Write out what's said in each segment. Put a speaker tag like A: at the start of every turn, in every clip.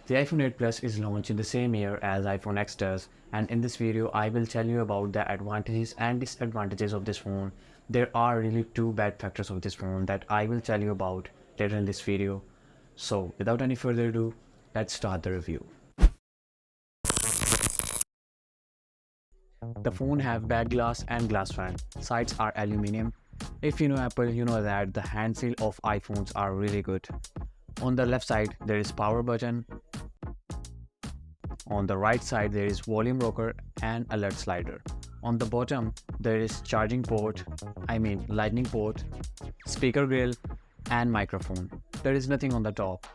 A: The iPhone 8 Plus is launched in the same year as iPhone X does, and in this video I will tell you about the advantages and disadvantages of this phone. There are really two bad factors of this phone that I will tell you about later in this video. So without any further ado, let's start the review. The phone have bad glass and glass front. Sides are aluminium. If you know Apple, you know that the hand seal of iPhones are really good. On the left side there is power button. On the right side there is volume rocker and alert slider. On the bottom there is charging port, lightning port, speaker grill and microphone. There is nothing on the top.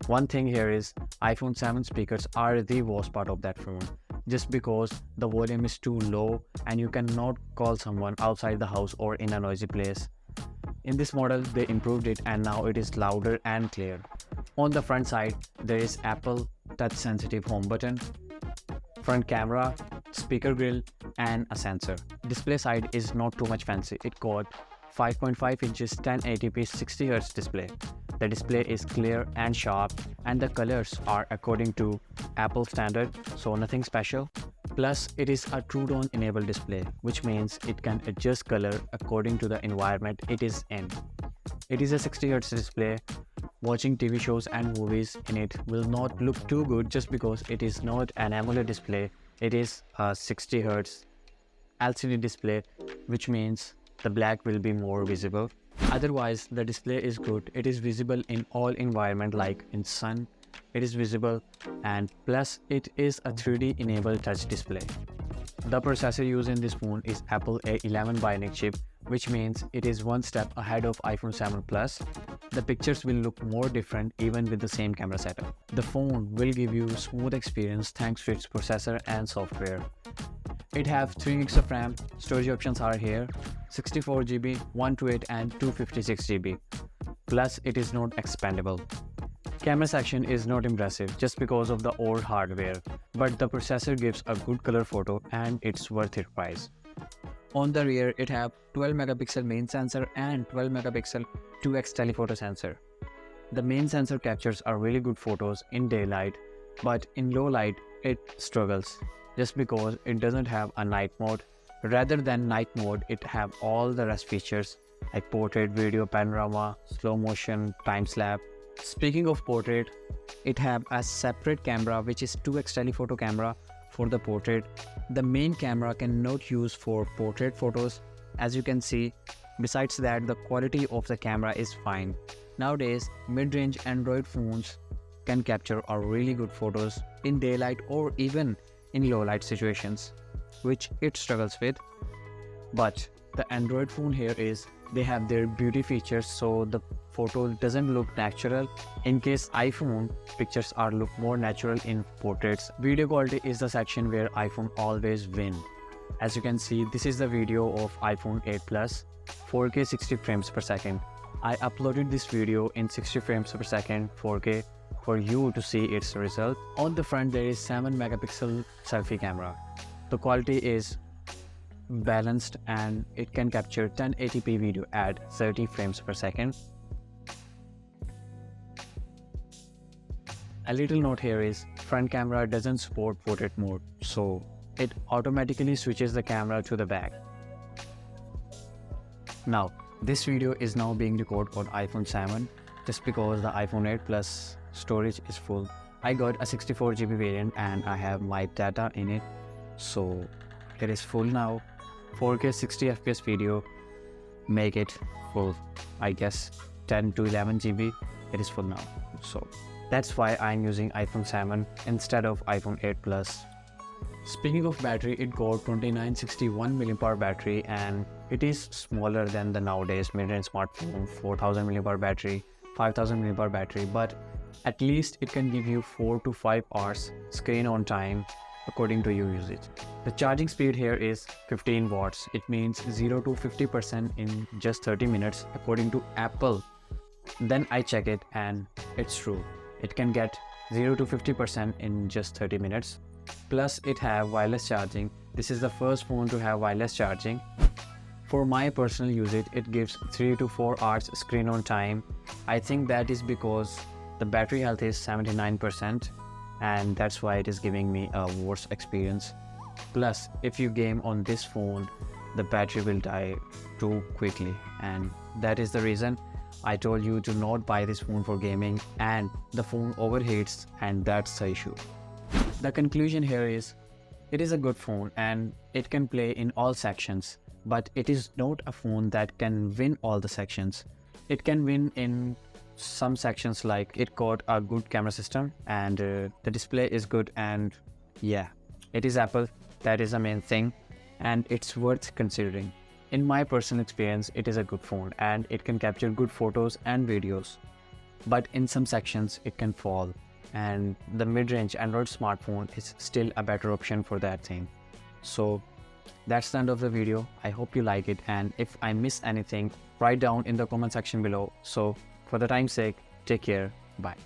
A: One thing here is iPhone 7 speakers are the worst part of that phone, just because the volume is too low and you cannot call someone outside the house or in a noisy place. In this model they improved it and now it is louder and clear. On the front side there is Apple touch sensitive home button, front camera, speaker grill and a sensor. Display side is not too much fancy. It got 5.5 inches 1080p 60Hz display. The display is clear and sharp and the colors are according to Apple standard, so nothing special. Plus it is a true tone enabled display, which means it can adjust color according to the environment it is in. It is a 60Hz display. Watching TV shows and movies in it will not look too good just because it is not an AMOLED display. It is a 60Hz LCD display, which means the black will be more visible. Otherwise the display is good. It is visible in all environment, like in sun it is visible, and plus it is a 3D enabled touch display. The processor used in this phone is Apple A11 Bionic chip, which means it is one step ahead of iPhone 7 Plus. The pictures will look more different even with the same camera setup. The phone will give you smooth experience thanks to its processor and software. It have 3 GB of RAM. Storage options are here: 64GB, 128 and 256GB. Plus it is not expandable. Camera section is not impressive just because of the old hardware, but the processor gives a good color photo and it's worth its price. On the rear it have 12 megapixel main sensor and 12 megapixel 2x telephoto sensor. The main sensor captures a really good photos in daylight, but in low light it struggles just because it doesn't have a night mode. Rather than night mode, it have all the rest features like portrait, video, panorama, slow motion, time lapse. Speaking of portrait, it have a separate camera which is 2x telephoto camera for the portrait. The main camera cannot use for portrait photos, as you can see. Besides that, the quality of the camera is fine. Nowadays, mid-range Android phones can capture a really good photos in daylight or even in low light situations, which it struggles with. But the Android phone here is they have their beauty features, so the photo doesn't look natural. In case iPhone, pictures are look more natural in portraits. Video quality is the section where iPhone always win. As you can see, this is the video of iPhone 8 Plus, 4K 60 frames per second. I uploaded this video in 60 frames per second 4K for you to see its result. On the front there is 7 megapixel selfie camera. The quality is balanced and it can capture 1080p video at 30 frames per second. A little note here is front camera doesn't support portrait mode, so it automatically switches the camera to the back. Now this video is now being recorded on iPhone 7 just because the iPhone 8 Plus storage is full. I got a 64GB variant and I have my data in it, so it is full now. 4K 60fps video make it full. I guess 10 to 11GB it is full now, so that's why I'm using iPhone 7 instead of iPhone 8 Plus. Speaking of battery, it got 2961 mAh battery and it is smaller than the nowadays mid-range smartphone 4000 mAh battery, 5000 mAh battery, but at least it can give you 4 to 5 hours screen on time according to your usage. The charging speed here is 15 watts. It means 0 to 50% in just 30 minutes according to Apple. Then I check it and it's true. It can get 0 to 50% in just 30 minutes. Plus it have wireless charging. This is the first phone to have wireless charging. For my personal usage, it gives 3 to 4 hours screen on time. I think that is because the battery health is 79%. and that's why it is giving me a worse experience. Plus, if you game on this phone, the battery will die too quickly, and that is the reason I told you to not buy this phone for gaming, and the phone overheats, and that's the issue. The conclusion here is, it is a good phone and it can play in all sections, but it is not a phone that can win all the sections. It can win in some sections, like it got a good camera system and the display is good, and yeah, it is Apple, that is the main thing, and it's worth considering. In my personal experience, it is a good phone and it can capture good photos and videos, but in some sections it can fall, and the mid-range Android smartphone is still a better option for that thing. So that's the end of the video. I hope you like it, and if I miss anything, write down in the comment section below. So for the time's sake, take care, bye.